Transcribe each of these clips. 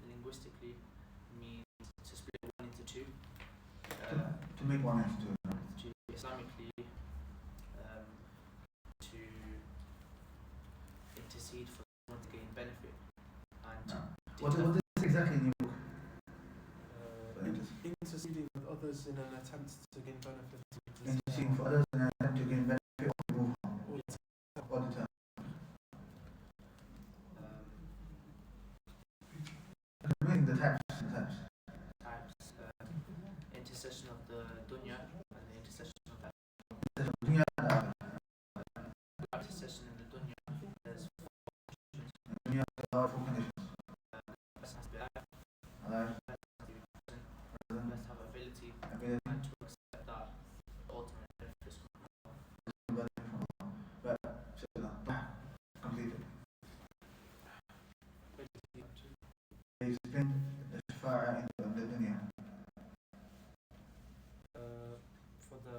Linguistically means to split one into two. To make one into two. Islamically, to intercede for someone to gain benefit. And what is exactly in your book? Interceding with others in an attempt to gain benefit. Interceding for others in an attempt to gain benefit or remove harm. Or deter. Reading the types. Intercession of the dunya and the intercession of the intercession in the dunya. There's four conditions. Let's have ability and to accept that ultimate benefits from Allah. But completed. He's been shafa'a in the dunya. For the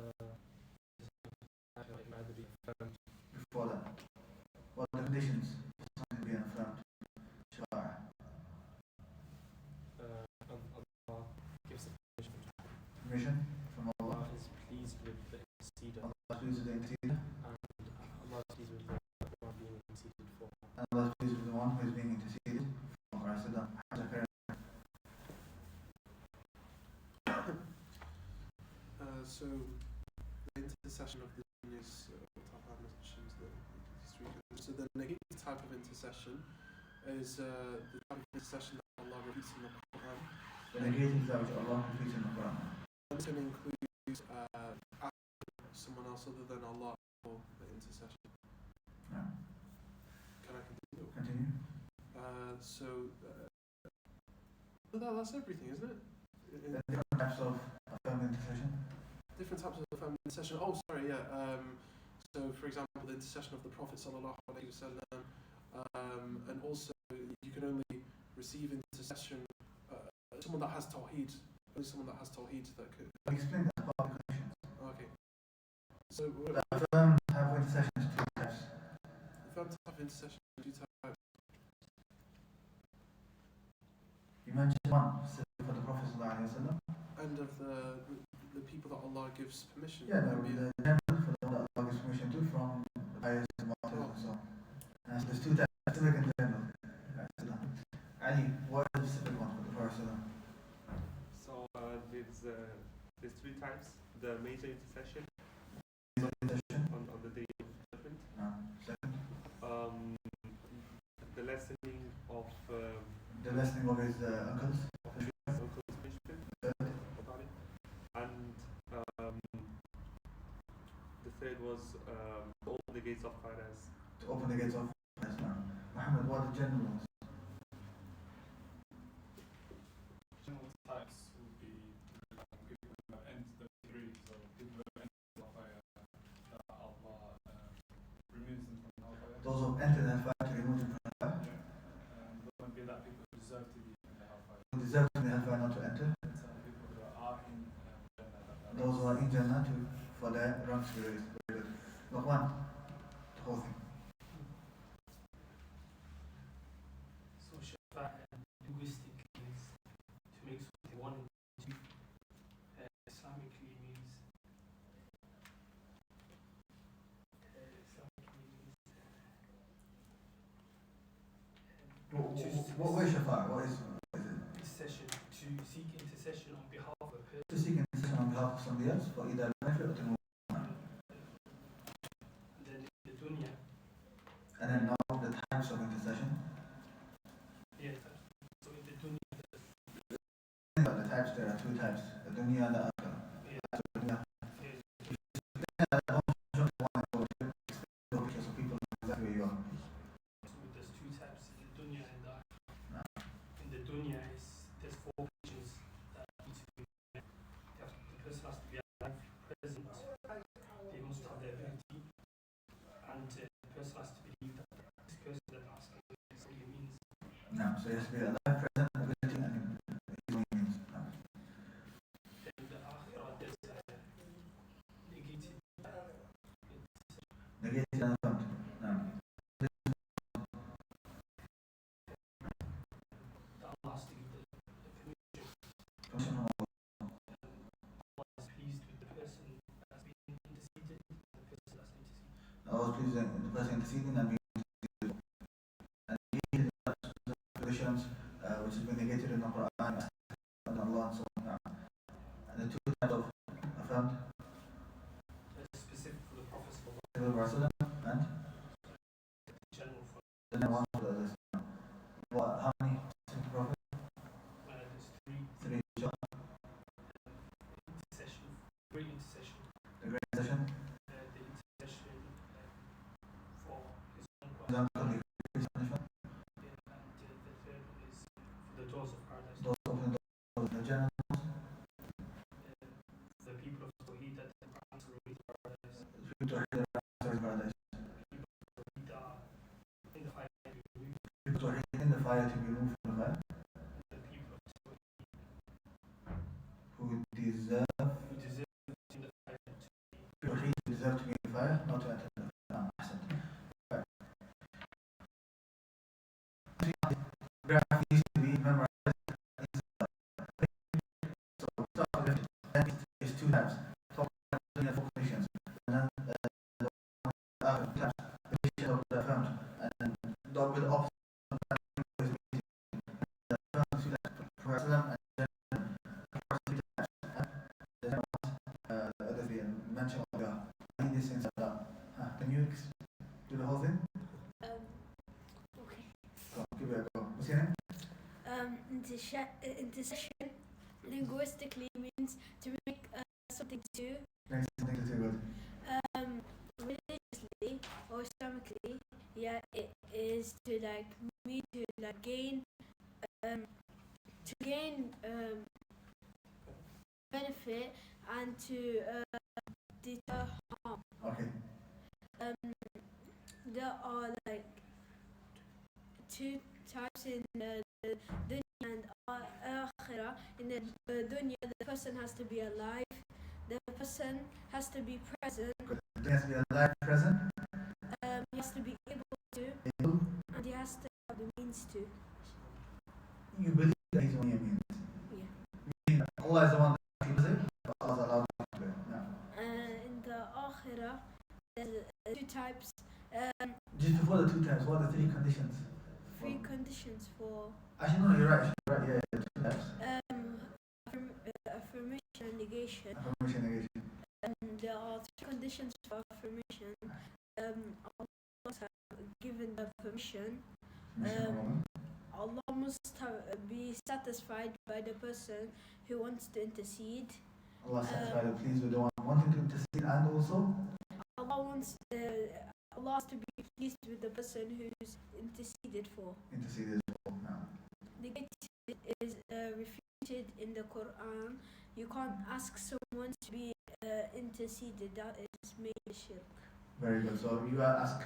before that, what are the conditions for something to be affirmed? Shafa'a. Allah gives the Permission from Allah. Allah is pleased with the interceder. Allah is pleased with the interceder. And Allah is pleased with the one being interceded for. And Allah is pleased with the one who is being interceded for. So the intercession of the dunya is so the negative type of intercession is the type of intercession that Allah repeats in the Quran. The negative type which Allah repeats in the Quran. This can include asking someone else other than Allah for the intercession. Yeah. Can I continue? Continue. That's everything, isn't it? Different types of affirmed intercession. Different types of affirmed intercession. Oh, sorry, yeah. So, for example, the intercession of the Prophet sallallahu alaihi wasallam, and also you can only receive intercession. Someone that has tawheed, only someone that has tawheed that could. Explain that part of the conditions. Okay. So, the affirmed type of intercession is two types. The affirmed type of intercession is two types. You mentioned one specifically for the Prophet sallallahu alaihi wasallam. And of the people that Allah gives permission. Yeah, the general for the one that Allah gives permission to from the pious and martyrs and so on. And so there's two types, specific and general. Ali, what is the specific one for the Prophet? So there's three types. The major intercession on the day of judgment. Second. The lessening of his uncles. Third was to open the gates of finance. To open the gates of finance now. Muhammad, what are the general ones? General types would be people who have entered the three, so people who have entered the hellfire, Allah removes them from hellfire. Those who have entered the hellfire to remove them from hellfire? Yeah. There would be that people who deserve to be in the hellfire. Who deserve to be in the hellfire not to enter? So people who are in Jannah. Those who are in Jannah for their wrongs to be raised. Very good. Look, one, the whole thing. So shafa'a linguistic means to make something one into two. Islamically means what is shafa'a? What is it? Intercession, to seek intercession on behalf of a person. To seek intercession on behalf of somebody else for either benefit or to remove. And then now the types of intercession. Yes. So in the dunya. The types, there are two types. The dunya and the akhirah. So dunya. So people know exactly where you are. So there's two types in the dunya and the akhirah. In the dunya there's four conditions that need to be met. The person has to be alive, present. They must have the ability, and the person has to believe that this person that asking really means So it has to be alive, present, ability, and human means. In the Akhirah, there's negated. Negated and affirmed. Allah has to give the permission. Permission from Allah. Allah is pleased with the person that's being interceded and the person that's interceded. Allah is pleased with the person interceding and being interceded. And these are conditions which has been negated in the Quran and Allah and so on. And the two types of affirmed, Specific for the Prophet and general for then one for the others. How many prophets? there's three Three. intercession, great intercession, The great session. the intercession for his own Example, Quran, the great punishment. and the third one is for the doors of paradise. Those open doors, the general. The people of Tawheed that answer with paradise. People to hear the paradise. Tawheed are in the fire to be removed. People to hear in the fire to be removed from the fire. The people of Tawheed Who deserve who deserve in the fire to be to deserve to be in the fire, not to enter the fire. Right. Graph needs to be memorized. So then it's two types. Top four conditions. And then the types, condition of the affirmed. And then dot with the opposite. The affirmed two types. And then two types. The others we mentioned what they are. I need these things like that. Can you do the whole thing? Okay. Go, give it a go. What's your name? Intercession linguistically means to make something to Next thing to do good. religiously or Islamically, yeah, it is to gain benefit and to deter harm. Okay. There are like two types in the dunya and akhirah. In the dunya, the person has to be alive, the person has to be present, Good. It has to be alive, present, he has to be able to, able. and he has to have the means to. You believe that he's only a means. Yeah. Meaning Allah is the one that does it, but Allah is allowed to do it. Yeah. In the akhirah, there's two types, Just before the two types, what are the three conditions? three conditions for Actually, no, you're right. Yeah, two types. affirmation and negation. Affirmation, negation. There are three conditions for affirmation. Allah must have given the permission. Allah must be satisfied by the person who wants to intercede. Allah satisfied and pleased with the one wanting to intercede, and also Allah has to be pleased with the person who's interceded for. intercede as well. Now, Negated is refuted in the Quran. You can't ask someone to be interceded. That is major shirk. very good. So you ask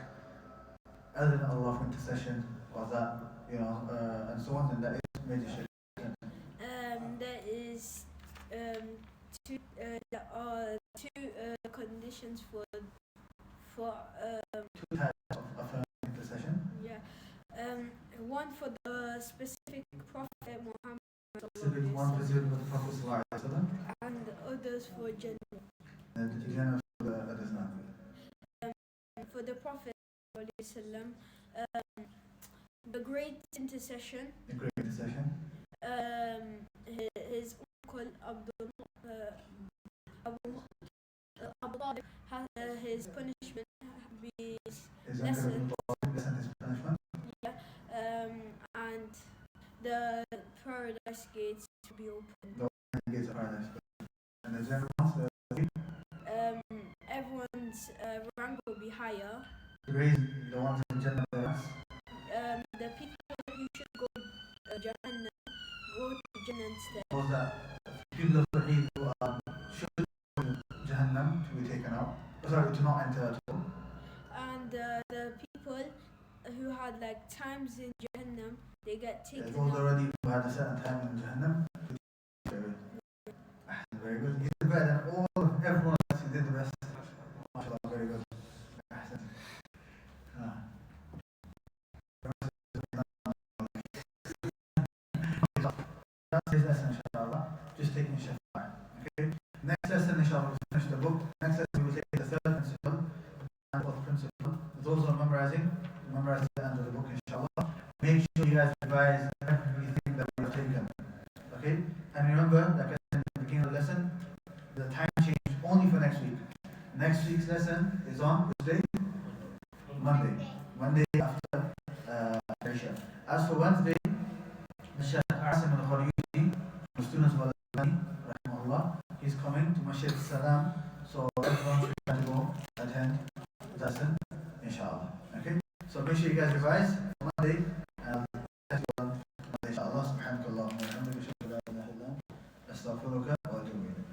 other than Allah for intercession, or that, and so on, and that is major shirk. There is there are two conditions for Two types of affirming intercession. yeah. One for the specific Prophet Muhammad Specific one specific with the Prophet Sallallahu Alaihi Wasallam, and the others for general. and the general for the others not. For the Prophet ﷺ, the great intercession, The great intercession. his uncle Abu Talib has his punishment be His lessened. uncle lessened his punishment. And the paradise gates to be opened. The gates of paradise. And the general ones, Everyone's rank will be higher. raise the ones in general ones. The people who should go Jahannam go to Jannah instead. Those that people of Tawheed who should go to Jahannam to be taken out. Sorry, to not enter at all. And the people who had like times in Jahannam, they get taken those out. already who had a certain time in Jahannam. Very good. You did better than all everyone else. You did the best. MashaAllah, very good. This lesson, inshallah, just taking a shafa. Okay? Next lesson, inshallah, we'll finish the book. Next lesson, we will take the third principle and fourth principle. Those who are memorizing, memorize the end of the book, inshallah. Make sure you guys revise everything that we have taken. Okay? And remember, like I said at the beginning of the lesson, the time change only for next week. Next week's lesson is on which day? Monday. Monday after Isha. As for Wednesday, the Shaykh Asim al-Khariyuti, the students of Al-Bani, rahimahullah, he's coming to Masjid Salam, so everyone should try to go attend the lesson, inshallah. Okay? So make sure you guys revise Monday, and that's on Monday, inshallah. Subhanakallah wa bihamdika, ashhadu an la ilaha illa anta, astaghfiruka wa atubu ilayk.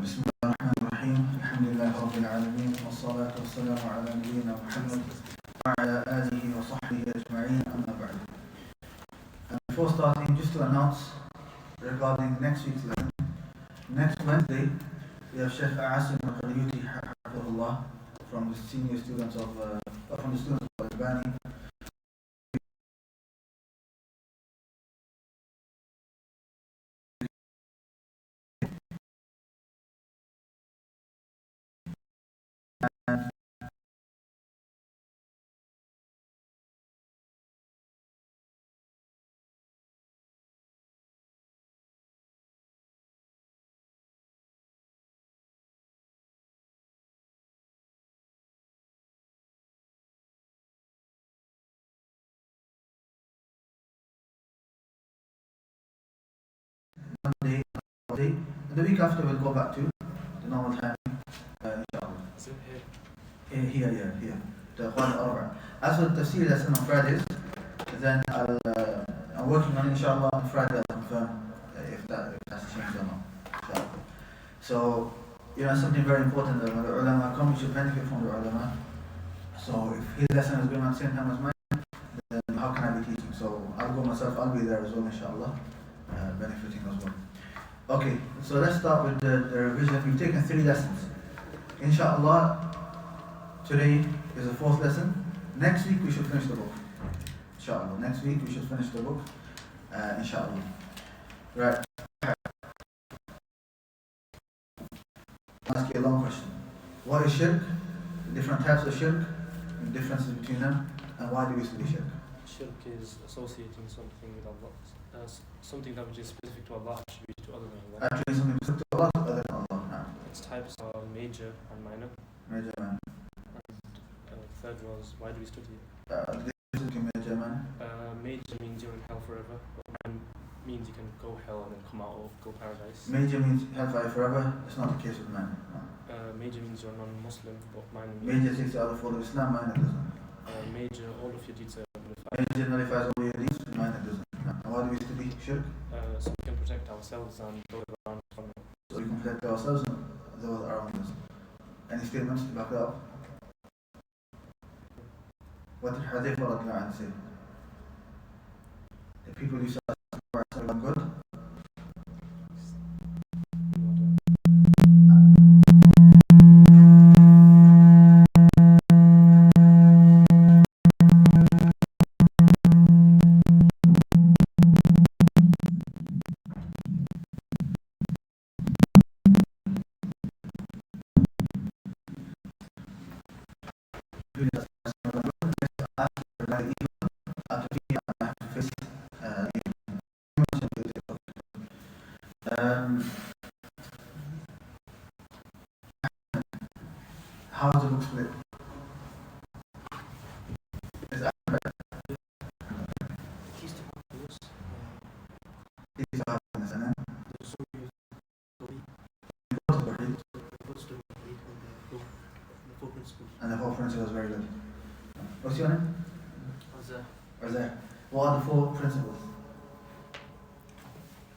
بسم الله الرحمن الرحيم الحمد لله رب العالمين والصلاة والسلام على نبينا محمد وعلى آله وصحبه أجمعين أما بعد. Before starting, just to announce regarding next week's lesson. Next Wednesday, we have Sheikh Asim al-Khariyuti hafidhullah from the senior students of Al-Bani. Monday, and the week after we'll go back to the normal time, inshallah. Is it Here. The Quran al-Arba'. As for the tafsir lesson on Fridays, then I'm working on inshallah on Friday. I'll confirm if that's changed or not. Inshallah. So, something very important that when the ulama come, you should benefit from the ulama. So if his lesson is going on the same time as mine, then how can I be teaching? So I'll go myself, I'll be there as well, inshallah, benefiting as well. Okay, so let's start with the revision. We've taken 3 lessons. Inshallah, today is the 4th lesson. Next week we should finish the book. Inshallah, next week we should finish the book. Inshallah. Right. I'll ask you a long question. What is shirk? The different types of shirk, the differences between them, and why do we study shirk? Shirk is associating something with Allah, something that which is specific to Allah attributed to other than Allah. Actually, something specific to Allah other than Allah. No. Its types are major and minor. Major man. And third was, why do we study it? The difference between major man. Major means you're in hell forever, and means you can go hell and then come out or go paradise. Major means hellfire forever. It's not the case with man. No. Major means you're non-Muslim, but minor means... Major takes you out of the fold of Islam, minor doesn't. Major, all of your deeds are nullified. Major nullifies all your deeds, minor doesn't. No. And why do we study shirk? So we can protect ourselves and those around us from it. So we can protect ourselves and those around us. Any statements to back it up? What did Huzaifah radiallahu anhu say? The people you saw are good. How is the book split? Is that Keys to happiness. is happiness and then The story of Tawheed. what's the Tawheed? What's the Tawheed and the four principles. And the whole principle is very good. What's your name? Uzair. What are the 4 principles?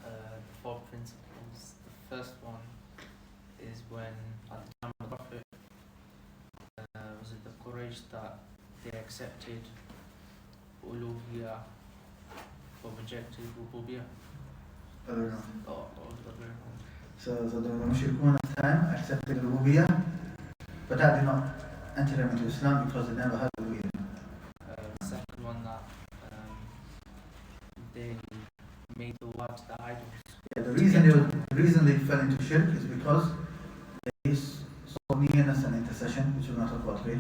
The 4 principles. The first one is when at the time of the Prophet, was it the Quraysh that they accepted uluhiyah but rejected rububiyyah? So the mushrikun at the time accepted rububiyyah, but that did not enter them into Islam because they never had uluhiyyah. The second one that they made the dua to the idols. Yeah, the reason they fell into shirk is because they saw nearness and intercession, which we're going to talk about today.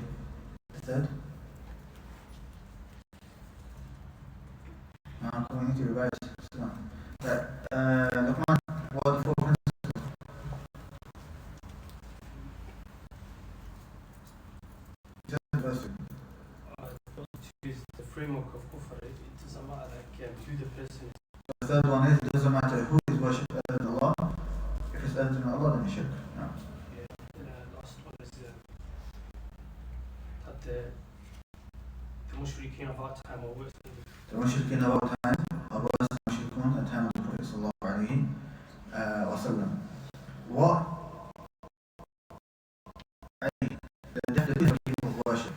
Third, we need to revise. Luqman, what are the 4 principles? Just the first 2. To use the framework of kufr, it doesn't matter like who the person is. The third one is, it doesn't matter who is worshipped other than Allah. If it's other than Allah, then it's shirk. No. Yeah, the last one is that the mushrikeen of our time are worse than The mushrikeen of our time are worse than the mushrikun at the time of the Prophet sallallahu alaihi wasallam. What? The definition of people of worship.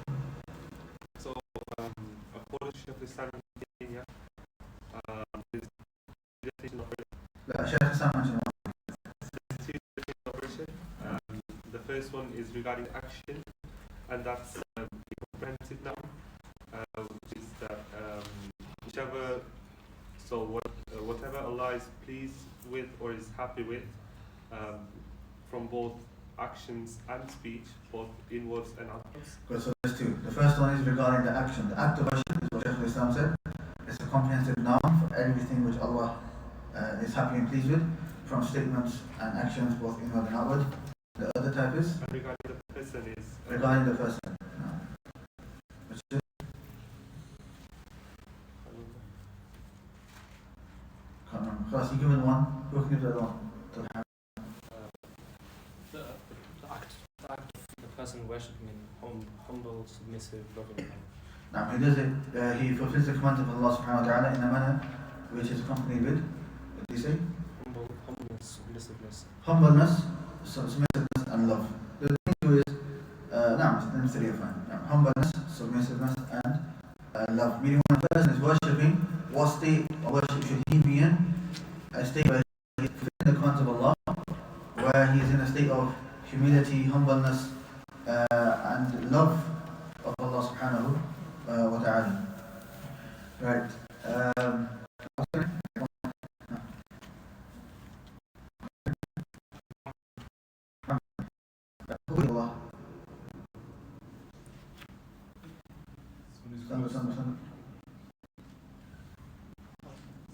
So, according to Shaykh Islam in Kenya, his definition of worship, the first one is regarding action, and that's comprehensive now, which is that whatever Allah is pleased with or is happy with, from both actions and speech, both inwards and outwards. Good, so there's 2. The first one is regarding the action. The act of worship is what Shaykh Islam said. It's a comprehensive noun for everything which Allah is happy and pleased with, from statements and actions, both inward and outward. The other type is? And regarding the person is? Regarding the person. No. Which is? Can't remember. Class, you given one. Who can give the other one? The act of the person worshipping in humble, submissive, loving. Now, he does it, he fulfills the command of Allah subhanahu wa ta'ala in a manner which is accompanied with, what do you say? Humbleness, submissiveness. Humbleness, submissiveness, and love. The thing to do is, humbleness, submissiveness, and love. Meaning when a person is worshipping, what state of worship should he be in? A state where he is fulfilling the commands of Allah, where he is in a state of humility, humbleness, and love of Allah subhanahu wa ta'ala. Right.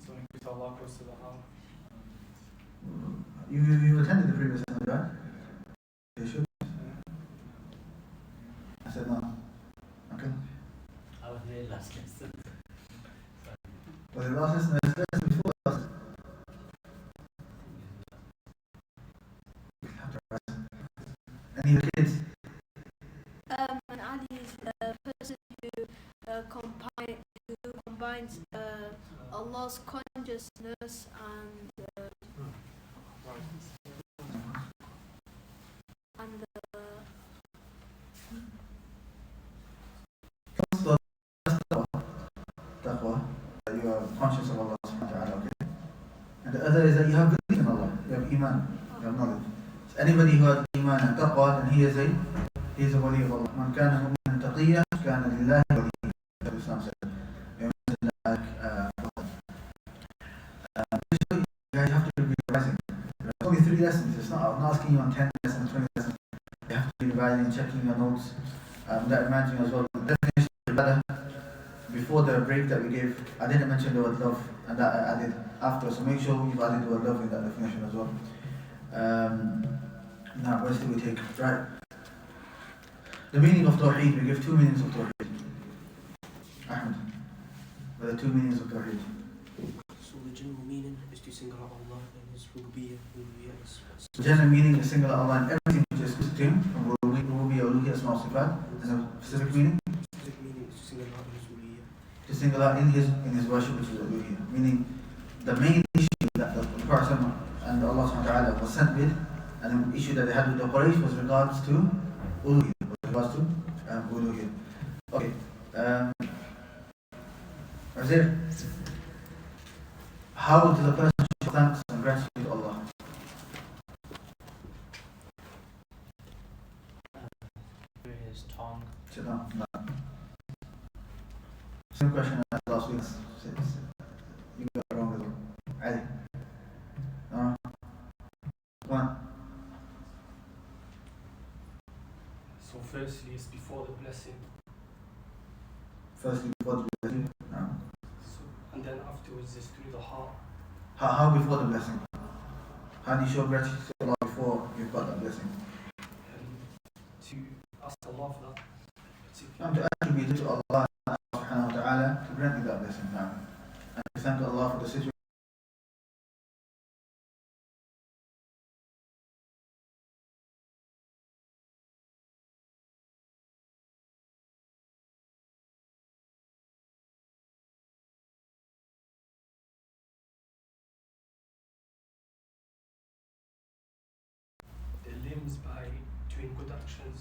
So increase Allah close to the heart. You attended the previous one, right? You should. I said no. Okay. I was there last lesson. Was it last lesson? The lesson before last lesson. Any of the kids? An adi is a person who combines Allah's consciousness and Taqwa, that you are conscious of Allah subhanahu wa ta'ala, okay? And the other is that you have belief in Allah, you have iman, you have knowledge. So anybody who has iman and taqwa, then he is a wali of Allah. Man kana mu'minan taqiyya, kana lillahi waliyya. That's what Islam said. You guys have to be revising. There's only 3 lessons. I'm not asking you on 10 lessons, 20 lessons. You have to be revising, checking your notes. That reminds me as well. The definition of ibadah, before the break that we gave, I didn't mention the word love, and that I added after. So make sure you've added the word love in that definition as well. Now, what else do we take? Right. The meaning of Tawheed, we give 2 meanings of Tawheed. Ahmed, what are the 2 meanings of Tawheed? So the general meaning is to single out Allah and His rububiyyah. The general meaning is single Allah and everything which is to Him, from rububiyyah, uluhiyyah, asma wa sifat. And the specific meaning? Specific meaning is to single out His rububiyyah. To single out in his worship, which is uluhiyya. Meaning, the main issue that the Prophet and Allah subhanahu wa ta'ala was sent with, and the issue that they had with the Quraysh was regards to uluhiyya. Okay. Azir, how does a person show thanks and gratitude to Allah? Through his tongue. Sit down. No. Same question as last week. You got it wrong as well. Ali. No. Come on. So firstly, it's before the blessing. Firstly, before the blessing. No. So, and then afterwards, it's through the heart. How before the blessing? How do you show gratitude to Allah before you've got that blessing? To ask Allah for that particular. To attribute it to Allah subhanahu wa ta'ala to grant you that blessing now. And to thank Allah for the situation. The limbs by doing good actions.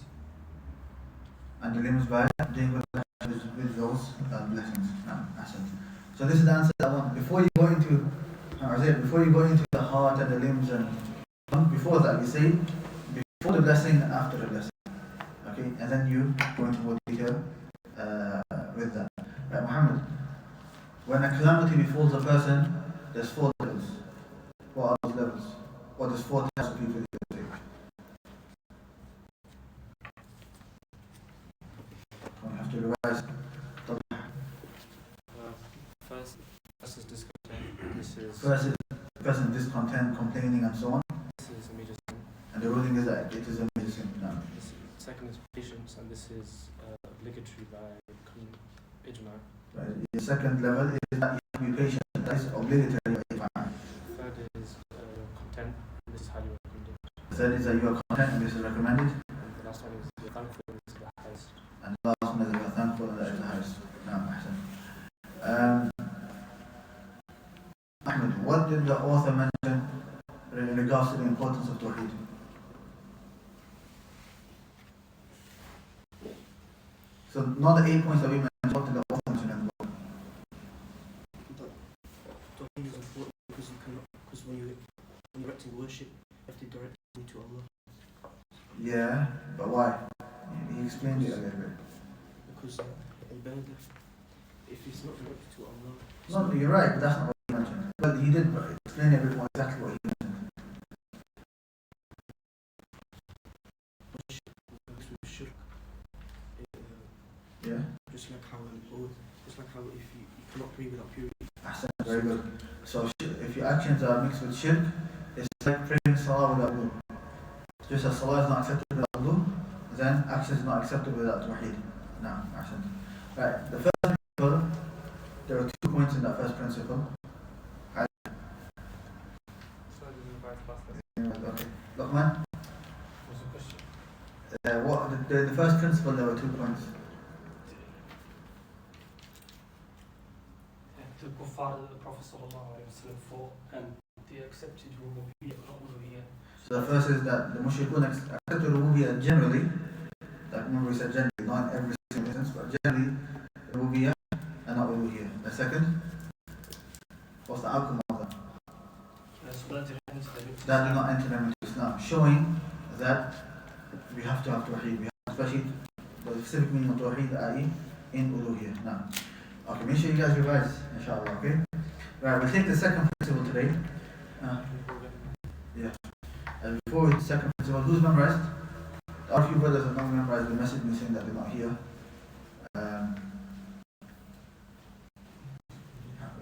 And the limbs by doing good actions with those blessings. So this is the answer that one. Before you go into the heart and the limbs and before that you say before the blessing and after the blessing. Okay, and then you go into more detail with that. Right, Muhammad, when a calamity befalls a person, there's 4 levels. What are those levels? What does 4 types of people take? We have to revise. First is discontent. This is First is person discontent, complaining, and so on. this is a major sin. And the ruling is that it is a medicine. No. Second is patience, and this is obligatory by ijma. Right. The second level is that you have to be patient. That is obligatory by ijma. Third is content, and this is highly recommended. The third is that you are content, and this is recommended. And the last one is you're thankful, and this is the highest. And the last one is that you are thankful, and that is the highest. No, Ahsan. Ahmed, what did the author mention in regards to the importance of Tawheed? So, not the 8 points that we mentioned, what did the author mention in the book? Tawheed is important because when you're directing worship, you have to direct it to Allah. Yeah, but why? He explained it a little bit. Because ibadah, if it's not directed to Allah, No, you're right, but that's not what he mentioned. But he did explain everyone exactly what he mentioned. worship goes with shirk. Yeah? Just like how if you cannot pray without purity. Ahsan, very good. So if your actions are mixed with shirk, it's like praying salah without wudu. Just as salah is not accepted without wudu, then action is not accepted without tawheed. No, ahsan. Right, the first principle, there are 2 points in that first principle. Okay, Luqman, What's the question? the first principle, there were 2 points. The kuffar that the Prophet fought, and they accepted rububiyyah, not uluhiyyah. So the first is that the mushrikun accepted rububiyyah generally. Like remember we said generally, not in every single instance, but generally rububiyyah and not uluhiyyah. The second, what's the outcome of that? That do not enter them into Islam, showing that we have to have tawheed. We have especially the specific meaning of tawheed, i.e. in uluhiyyah. Now, okay, make sure you guys revise, inshallah, okay? Right, we'll take the second principle today. Before we the second principle, who's memorized? Our few brothers have not memorized the message me saying that they're not here.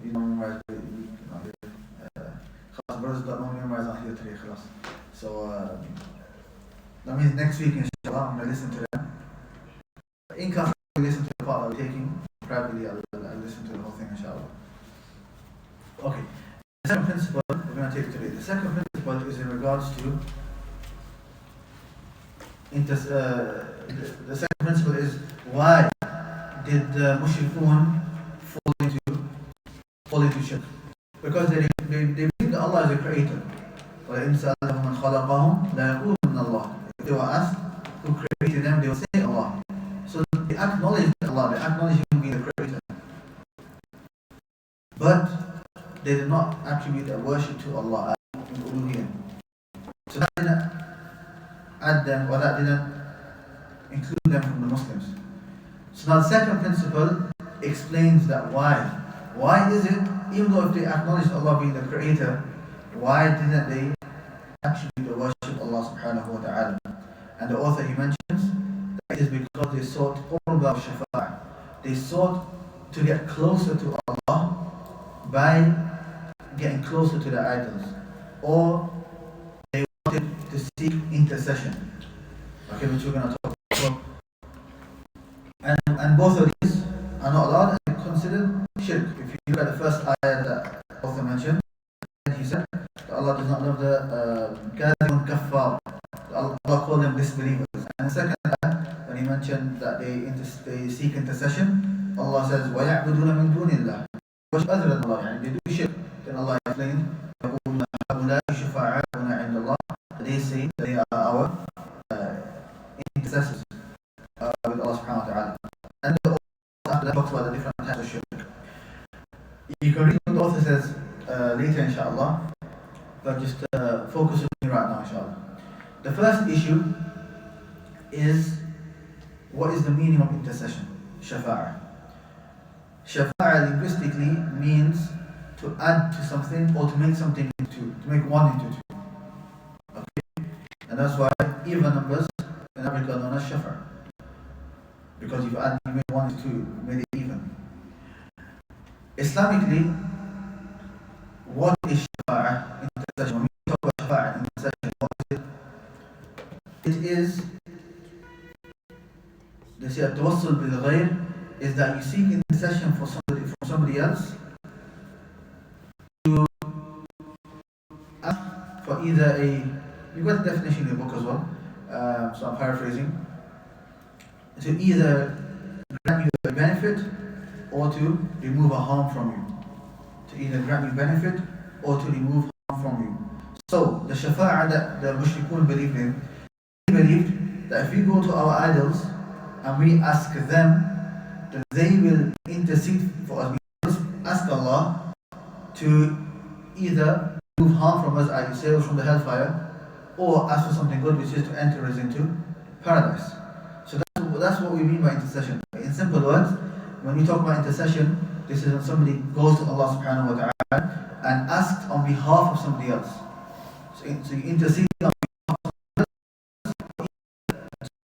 You don't memorize, you're not here. Brothers that don't memorize aren't here today, khalas. So that means next week, inshallah, I'm going to listen to them. In class, I listen to the part that we're taking. Privately, I'll listen to the whole thing, inshallah. Okay. The second principle we're going to take today. The second principle is in regards to the second principle is why did the mushrikun fall وَإِنْ سَأَلَهُمْ مَنْ خَلَقَهُمْ لَيَقُولُنَّ اللَّهُ. If they were asked who created them, they will say Allah. So they acknowledge Allah, they acknowledge Him being the creator. But they did not attribute their worship to Allah in uluhiyyah. So that didn't add them, or that didn't include them from the Muslims. So now the second principle explains that why. Why is it, even though if they acknowledged Allah being the creator, why didn't they attribute the worship to Allah subhanahu wa ta'ala? And the author, he mentions that it is because they sought qurba shafa'ah. They sought to get closer to Allah by getting closer to the idols, or they wanted to seek intercession, okay, which we're going to talk about. And both of these are not allowed and considered shirk. If you look at the first ayah that the author mentioned, he said that Allah does not love the kadhibun kaffar. Allah called them disbelievers. And the second ayah, when he mentioned that they seek intercession, Allah says وَيَعْبُدُونَ مِن دُونِ اللَّهِ, worship other than Allah, and they do shirk. Then Allah explained, يَقُولُونَ هَؤُلَاءِ شُفَعَاؤُنَا عِنْدَ اللَّهِ. They say that they are our intercessors with Allah subhanahu wa ta'ala. And the author talks about the different types of shirk. You can read what the author says later inshallah, but just focus on me right now inshallah. The first issue is, what is the meaning of intercession? Shafa'ah. Shafa'ah linguistically means to add to something or to make something into two, to make one into two. Okay? And that's why even numbers in Arabic are known as shafa'. Because you made one into two, you made it even. Islamically, what is shafa'ah? Intercession. When we talk about shafa'ah, intercession, what is it? It is, they say, at-tawassul bil-ghayr, is that you seek intercession for somebody else to ask for either you've got the definition in the book as well, so I'm paraphrasing, to either grant you a benefit or to remove a harm from you. To either grant you benefit or to remove harm from you. So the shafa'ah that the mushrikun believed in, they believed that if we go to our idols and we ask them, that they will intercede for us. We ask Allah to either remove harm from us, i.e. save us from the hellfire, or ask for something good, which is to enter us into paradise. So that's what we mean by intercession. In simple words, when we talk about intercession, this is when somebody goes to Allah subhanahu wa ta'ala and asks on behalf of somebody else. So you intercede on behalf of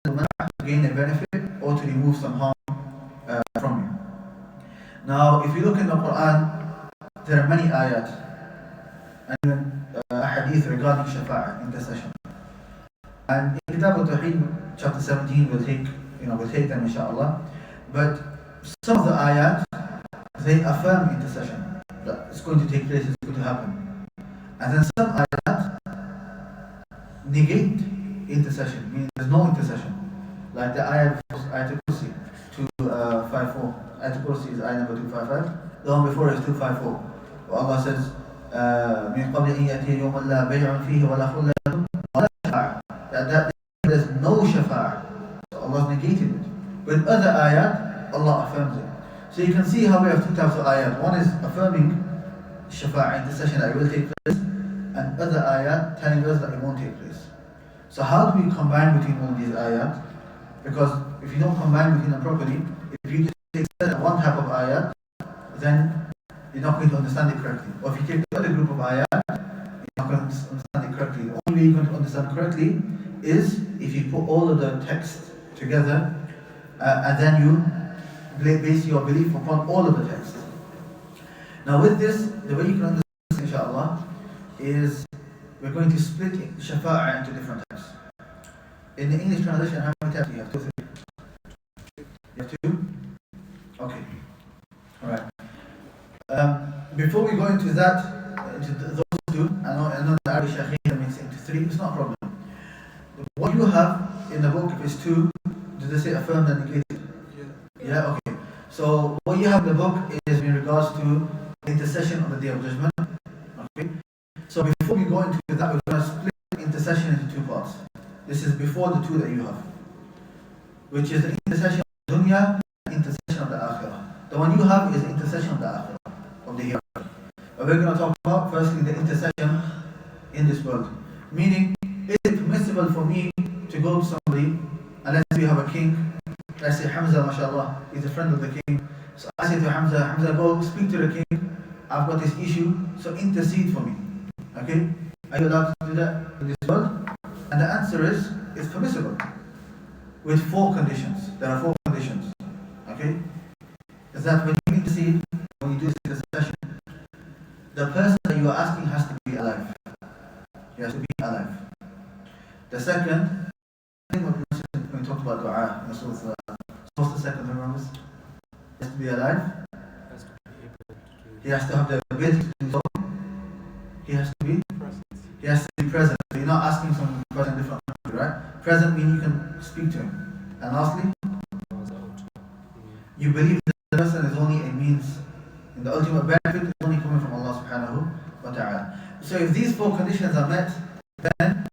somebody else to gain a benefit or to remove some harm from you. Now, if you look in the Quran, there are many ayat and even hadith regarding shafa'ah, intercession. And in Kitab al-Tawheed, chapter 17, we'll take them inshallah. But some of the ayat, they affirm intercession, that it's going to take place, it's going to happen. And then some ayat negate intercession, meaning there's no intercession. Like the ayat al-Kursi, 254. Ayat al-Kursi is ayat number 255. The one before is 254. Where Allah says, من قبل أن يأتي يوم لا بيع فيه ولا خلة ولا شفاعة. That there's no shafa'ah. So Allah's negated it. With other ayat, Allah affirms it. So you can see how we have two types of ayat. One is affirming shafa'ah, intercession that it will take place, and other ayat telling us that it won't take place. So how do we combine between all these ayat? Because if you don't combine between them properly, if you just take one type of ayat, then you're not going to understand it correctly. Or if you take the other group of ayat, you're not going to understand it correctly. The only way you're going to understand correctly is if you put all of the text together and then you base your belief upon all of the text. Now with this, the way you can understand this inshallah is we're going to split shafa'ah into different types. In the English translation, how many types do you have? 2, 3? You have 2? Okay. Alright. Before we go into that, into those two, I know the Arabic Shaykh makes it into 3, it's not a problem. What you have in the book is 2, did they say affirmed and negated? Yeah, okay. So what you have in the book is in regards to intercession on the Day of Judgment. Okay. So before we go into that, we're going to This is before the two that you have, which is the intercession of dunya and intercession of the akhirah. The one you have is the intercession of the akhirah, of the hereafter. But we're going to talk about firstly the intercession in this world. Meaning, is it permissible for me to go to somebody, unless we have a king, let's say Hamza, mashallah, is a friend of the king. So I say to Hamza, Hamza, go speak to the king, I've got this issue, so intercede for me. Okay? Are you allowed to do that in this world? And the answer is, it's permissible. With 4 conditions. There are 4 conditions. Okay? Is that when you intercede, when you do this intercession, the person that you are asking has to be alive. He has to be alive. The second, I think when we talked about dua, what's the second, remember? He has to be alive. He has to have the ability to do so. He has to be present. So you're not asking some person different, right? Present means you can speak to him. And lastly, you believe that the person is only a means, and the ultimate benefit is only coming from Allah subhanahu wa ta'ala. So if these 4 conditions are met, then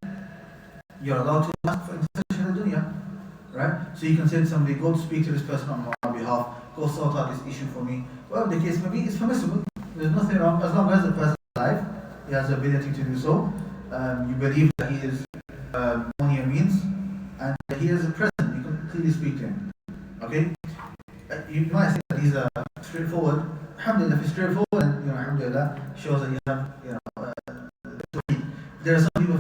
you're allowed to ask for intercession in the dunya, right? So you can say to somebody, go to speak to this person on my behalf, go sort out this issue for me. Whatever the case may be, it's permissible. There's nothing wrong, as long as the person is alive, he has the ability to do so. You believe that he is only a means, and he is a present, you can clearly speak to him. Okay? You might think that these are straightforward. Alhamdulillah, if it's straightforward, and alhamdulillah, shows that you have, there are some people,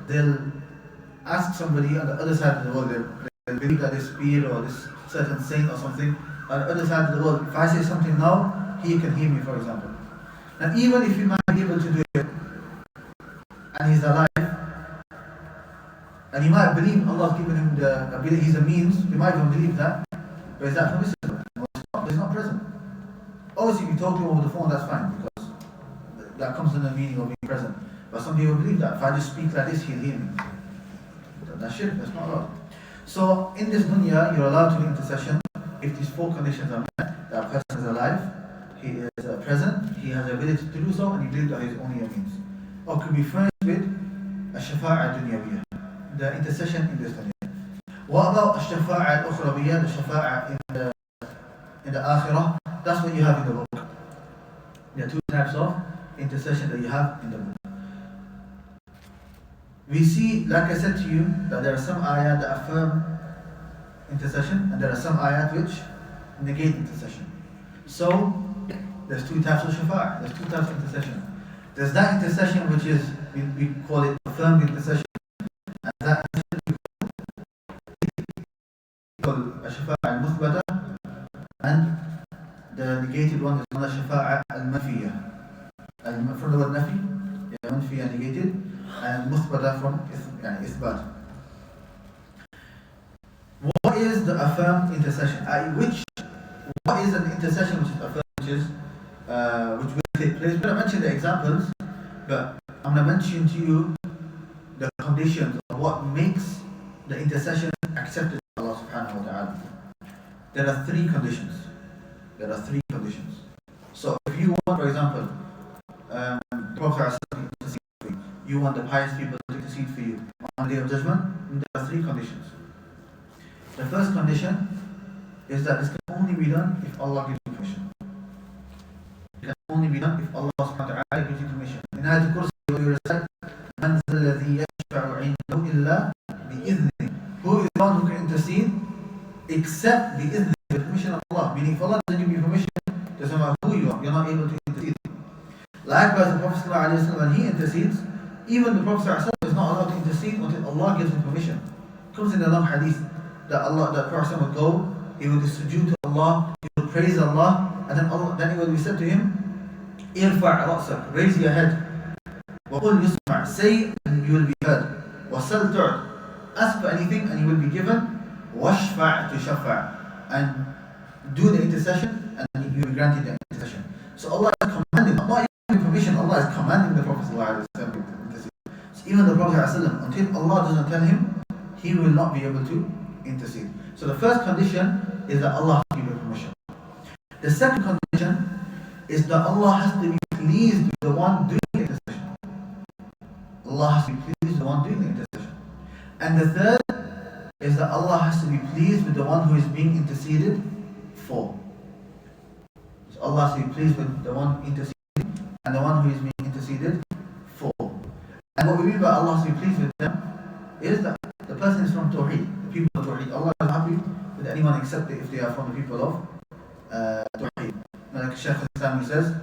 they'll ask somebody on the other side of the world, they'll believe that this speed or this certain saint or something, on the other side of the world, if I say something now, he can hear me, for example. Now, even if you might be able to do it, and he's alive, and he might believe Allah's given him the ability, he's a means, he might even believe that, but is that permissible? No, it's not present. Obviously, if you talk to him over the phone, that's fine, because that comes in the meaning of being present. But some people believe that if I just speak like this, he'll hear me. That's shirk, that's not allowed. So, in this dunya, you're allowed to do intercession if these 4 conditions are met. That person is alive, he is present, he has the ability to do so, and he believes that he is only a means. Or could be furnished with a shafa'a dunyawiyah, the intercession in this dunya. What about a shafa'a al-ukhrawiyah, the shafa'a in the akhirah? That's what you have in the book. There are 2 types of intercession that you have in the book. We see, like I said to you, that there are some ayat that affirm intercession, and there are some ayat which negate intercession. So, there's 2 types of shafa'a, there's 2 types of intercession. There's that intercession which is, we call it affirmed intercession, and that intercession we call a shafa'a al-muthbata, and the negated one is called a shafa'a al-manfiyah. From the word nafi, manfiyah negated, and muthbata from ithbat. What is the affirmed intercession? What is an intercession which is affirmed, which will take place? I'm going to mention the examples, but I'm going to mention to you the conditions of what makes the intercession accepted by Allah subhanahu wa ta'ala. There are 3 conditions. So if you want, for example, the Prophet you want the pious people to intercede for you on the day of judgment, there are 3 conditions. The first condition is that this can only be done if Allah gives you permission. It can only be done if Allah subhanahu wa ta'ala gives you permission. In Ayat al-Kursi, you recite, مَنْ ذَا الَّذِي يَشْفَعُ عِنْدَهُ إِلَّا بِإِذْنِهِ. Who is the one who can intercede except بِإِذْنِهِ, with permission of Allah? Meaning if Allah doesn't give you permission, it doesn't matter who you are, you're not able to intercede. Likewise, the Prophet ﷺ, when he intercedes, even the Prophet ﷺ is not allowed to intercede until Allah gives him permission. It comes in the long hadith that the Prophet would go, he would sujood to Allah, he would praise Allah, and then it would be said to him, Irfa' ra'sak, raise your head. وَقُلْ يُسْمَعْ, say and you will be heard. وَسَلْ تُعْد, ask for anything and you will be given. وَاشْفَعْ تُشَفَّعْ, and do the intercession and you will be granted the intercession. So Allah is commanding, not even permission, Allah is commanding the Prophet to intercede. So even the Prophet until Allah doesn't tell him, he will not be able to intercede. So the first condition is that Allah has to give you permission. The second condition is that Allah has to be pleased with the one doing the intercession. Allah has to be pleased with the one doing the intercession. And the third is that Allah has to be pleased with the one who is being interceded for. So Allah has to be pleased with the one interceding and the one who is being interceded for. And what we mean by Allah has to be pleased with them is that the person is from Tawheed, the people of Tawheed. Allah is happy with anyone except if they are from the people of Tawheed. Like Shaykh al-Islam says,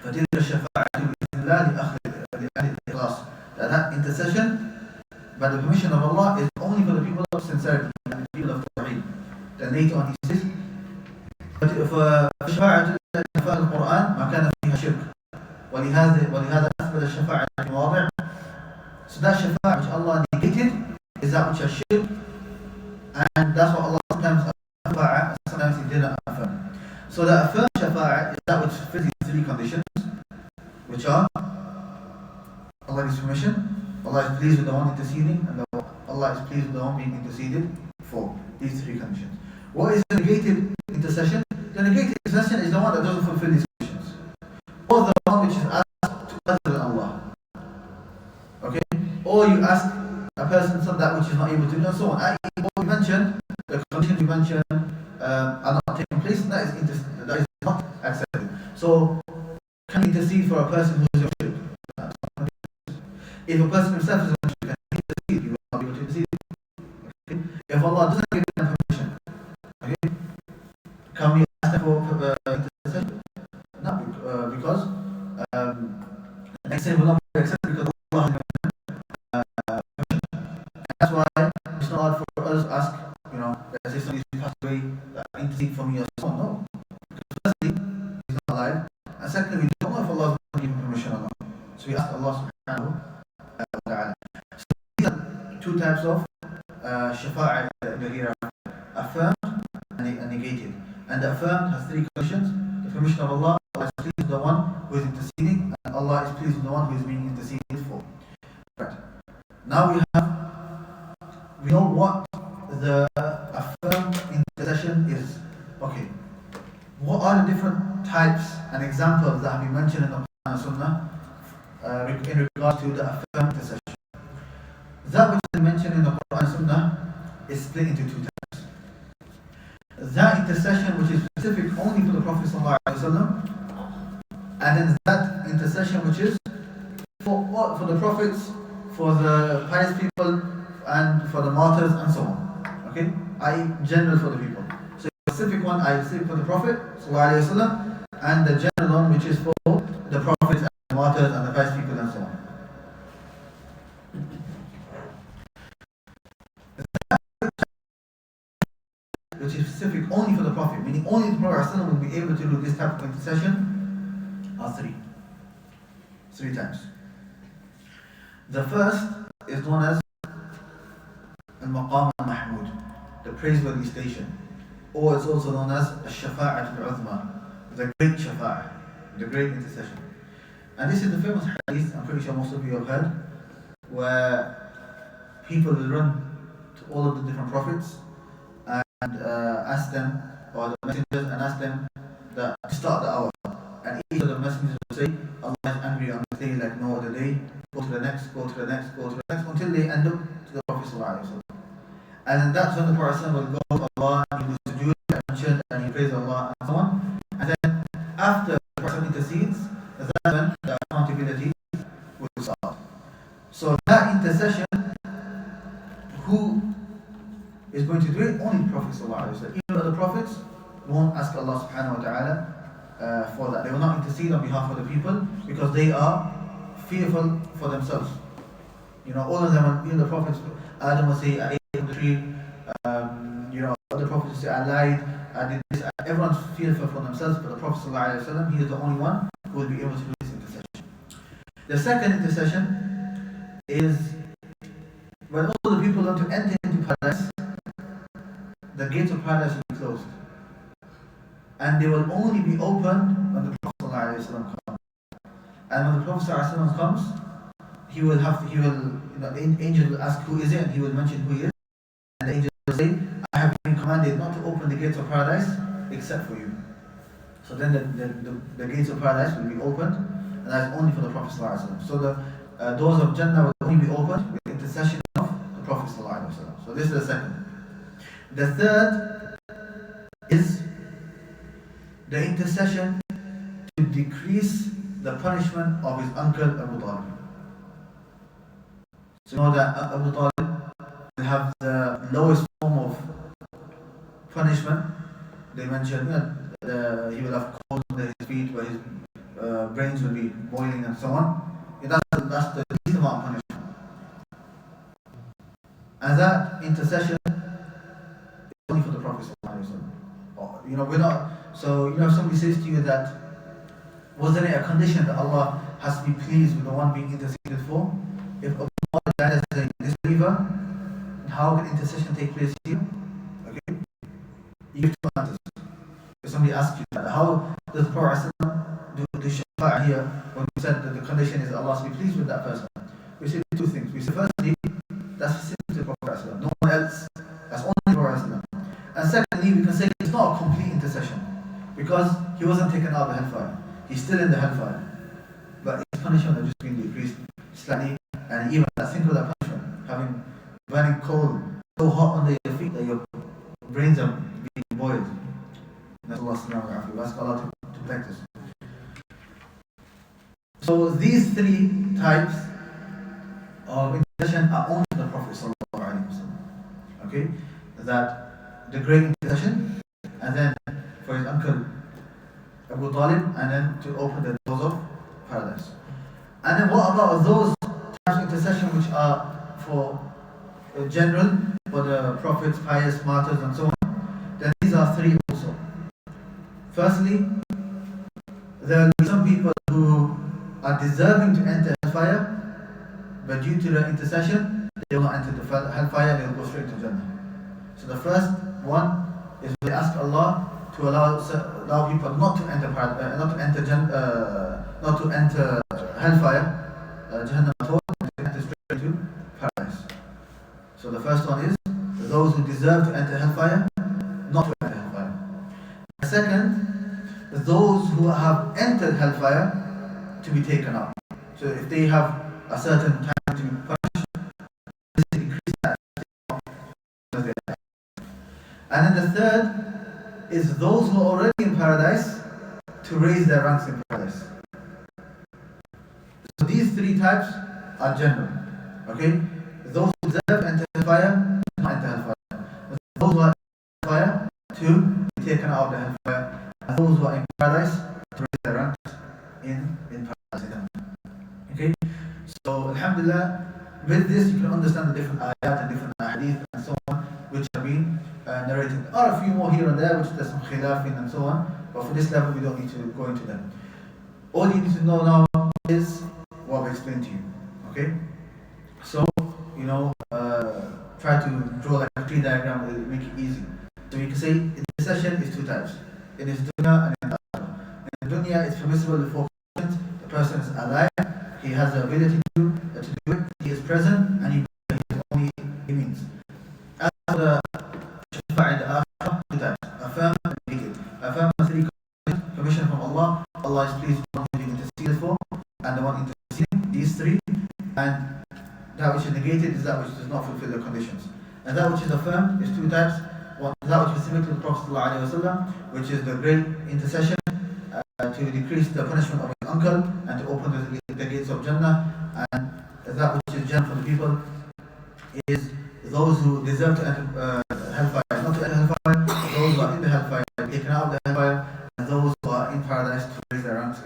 فَتِلْكَ الشَّفَاعَةُ بِإِذْنِ اللَّهِ لِأَهْلِ الْإِخْلَاص. That intercession, by the permission of Allah, is only for the people of sincerity and the people of Tawheed. Then later on he says, فالشفاعة في القرآن ما كان فيها شرك ولهذا أثبت الشفاعة في مواضع. So that shafa'a which Allah negated is that which is shirk, and that's what Allah sometimes affirmed, sometimes He didn't affirm. So the affirmed shafa'a is that which fits these three conditions, which are Allah gives permission, Allah is pleased with the one interceding, and Allah is pleased with the one being interceded for. These three conditions. What is the negated intercession? The negated intercession is the one that doesn't fulfill these conditions, or the one which is asked to other than Allah. Okay? Or you ask a person that which is not able to do, and so on. What we mentioned, the conditions we mentioned are not taking place, and that is not accepted. So, can you intercede for a person who is a shirk? If a person himself is a shirk, can he intercede? He will not be able to intercede. Okay? If Allah doesn't give them permission, okay, can we ask them for intercession? No, because the next thing will not be accepted because Allah has that's why it's not hard for us to ask, let's say somebody passed away, intercede for me or so on. No. Because firstly, he's not alive, and secondly, we don't know if Allah is going to give him permission or not. So we ask Allah subhanahu wa ta'ala. So these are two types of shafa'a that here are affirmed and negated. And the affirmed has three conditions: the permission of Allah, Allah is pleased with the one who is interceding, and Allah is pleased with the one who is being interceded for. Right. Now we know what the affirmed intercession is. Okay. What are the different types and examples that have been mentioned in the Quran and Sunnah in regard to the affirmed intercession? That which is mentioned in the Quran and Sunnah is split into two types. That intercession which is specific only for the Prophet ﷺ, and then that intercession which is for the prophets, for the pious people, and for the martyrs and so on. Okay? General for the people. So the specific one specific for the Prophet ﷺ, and the general one which is for the prophets and the martyrs and the pious people and so on. Which is specific only for the Prophet, meaning only the Prophet ﷺ will be able to do this type of intercession, are three times. The first is known as Al-Maqam al-Mahmud, the praiseworthy station, or it's also known as Al-Shafa'at al-Uzma, the great Shafa'ah, the great intercession. And this is the famous hadith, I'm pretty sure most of you have heard, where people will run to all of the different prophets and ask them, or the messengers, and ask them to start the hour. And each of the messengers will say, Allah is angry on this day like no other day, go to the next, go to the next, go to the next, until they end up to the Prophet ﷺ. And then that's when the Prophet will go to Allah, and he will sujood, and mention, and he praise Allah, and so on. And then after the Prophet intercedes, that's when the accountability will start. So that intercession, who is going to do it? Only the Prophet ﷺ. Even other prophets won't ask Allah subhanahu wa ta'ala for that. They will not intercede on behalf of the people because they are fearful for themselves. All of them, even the prophets, Adam will say, I ate from the tree, other prophets will say, I lied, I did this. Everyone's fearful for themselves, but the Prophet ﷺ, he is the only one who will be able to do this intercession. The second intercession is when all the people want to enter into paradise, the gates of paradise will be closed. And they will only be opened when the Prophet ﷺ comes. And when the Prophet ﷺ comes, the angel will ask who is it, and he will mention who he is. And the angel will say, I have been commanded not to open the gates of paradise except for you. So then the gates of paradise will be opened, and that is only for the Prophet ﷺ. So the doors of Jannah will only be opened with the intercession of the Prophet The third is the intercession to decrease the punishment of his uncle Abu Talib. So you know that Abu Talib will have the lowest form of punishment. They mentioned he will have coals under his feet, where his brains will be boiling and so on. That's the least amount of punishment. And that intercession is only for the Prophet. We're not. So if somebody says to you that, wasn't it a condition that Allah has to be pleased with the one being interceded for? If Abu Talib died as a disbeliever, how can intercession take place here? Okay, you give two answers. If somebody asks you that, how does the Prophet do the shafa'ah here when we said that the condition is Allah to be pleased with that person? We say two things. We say firstly, that's specific to the Prophet, no one else. That's only the Prophet. And secondly, we can say it's not a complete intercession because he wasn't taken out of the hellfire. He's still in the hellfire, but his punishment has just been decreased slightly. And even think of that punishment, having burning coal so hot under your feet that your brains are being boiled. That's Allah. We ask Allah to protect us. So these three types of intercession are only the Prophet sallallahu alaihi wasallam. Okay, that the great intercession, and then for his uncle Abu Talib, and then to open the doors of paradise. And then what about those types of intercession which are for general, for the prophets, pious, martyrs and so on? Then these are three also. Firstly, there will be some people who are deserving to enter hellfire, but due to their intercession, they will not enter the hellfire, they will go straight to Jannah. So the first one is we ask Allah to allow people not to enter hellfire, Jahannam at all, and enter straight to paradise. So the first one is those who deserve to enter hellfire, not to enter hellfire. The second is those who have entered hellfire to be taken out. So if they have a certain time to be punished, this increase that. And then the third is those who are already in paradise to raise their ranks in paradise. So these three types are general. Okay? Those who deserve to enter hellfire, not enter hellfire. Those who are in hellfire to be taken out of the hellfire. And those who are in paradise to raise their ranks in paradise. Okay? So alhamdulillah, with this you can understand the different ayat and different hadith and so on which have been narrated. There are a few more here and there which there's some khilaf in and so on, but for this level we don't need to go into them. All you need to know now is what I've explained to you. Okay? So, try to draw like a tree diagram that will make it easy. So you can say intercession is two types. It is dunya and in the akhirah. In the dunya it's permissible before the person is alive, he has the ability to do it, he is present, and he only he means. As for the shafa'a in the akhirah, two types. Affirm and negate. Affirm three conditions: permission from Allah, Allah is pleased with the one who is interceded for, and the one interceding, these three, and that which is negated is that which does not fulfill the conditions. And that which is affirmed is two types. One is that which is similar to the Prophet ﷺ, which is the great intercession to decrease the punishment of his uncle and to open the gates of Jannah. And that which is Jannah for the people is those who deserve to enter hellfire, not to enter hellfire, those who are in the hellfire, taken out of the hellfire, and those who are in paradise to raise their ranks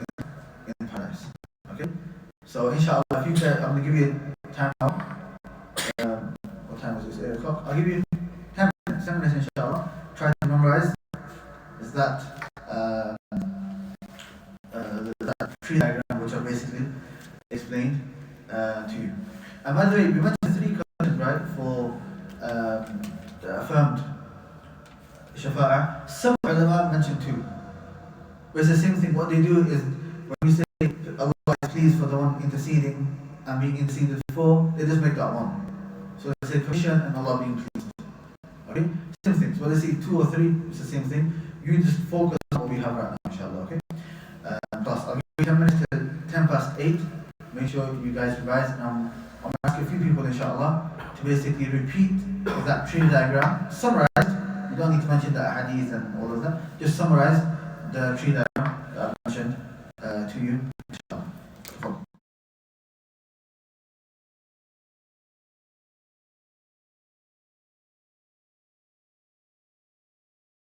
in paradise. Okay? So inshallah, future, I'm going to give you time now. What time is this? 8 o'clock? I'll give you 10 minutes inshallah. Try to memorize. Is that tree diagram which I basically explained to you. And by the way, we mentioned three conditions, right, for the affirmed shafa'ah. Some ulama mentioned two. But it's the same thing. What they do is, when we say Allah is pleased for the one interceding and being interceded for, they just make that one. So they say permission and Allah being pleased. Okay? Same thing. So whether they say 2 or 3, it's the same thing. You just focus on what we have right now, inshallah. Okay? Plus, I'll give you 10 minutes till 10 past 8. Make sure you guys revise. And I'm going to ask a few people, inshallah, to basically repeat that tree diagram, summarize You don't need to mention the hadith and all of them. Just summarize the three that